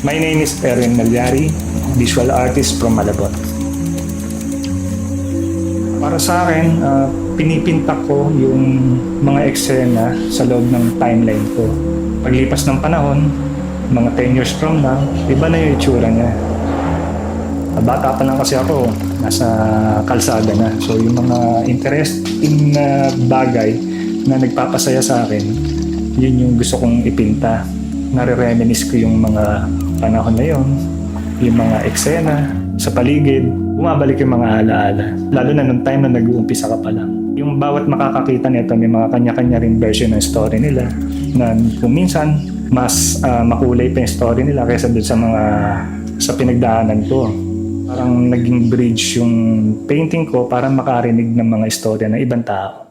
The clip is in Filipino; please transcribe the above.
My name is Erwin Malyari, visual artist from Malabon. Para sa akin, pinipinta ko yung mga eksena sa loob ng timeline ko. Paglipas ng panahon, mga 10 years from now, iba na yung itsura niya. Bata pa lang kasi ako, nasa kalsada na. So yung mga interesting na bagay na nagpapasaya sa akin, yun yung gusto kong ipinta. Nare-reminisce ko yung mga panahon na yun, yung mga eksena sa paligid, bumabalik yung mga alaala. Lalo na nung time na nag-uumpisa ka pa lang. Yung bawat makakakita nito, may mga kanya-kanya rin version ng story nila na kung minsan, mas makulay pa yung story nila kaysa dun sa pinagdaanan ko. Parang naging bridge yung painting ko para makarinig ng mga istorya ng ibang tao.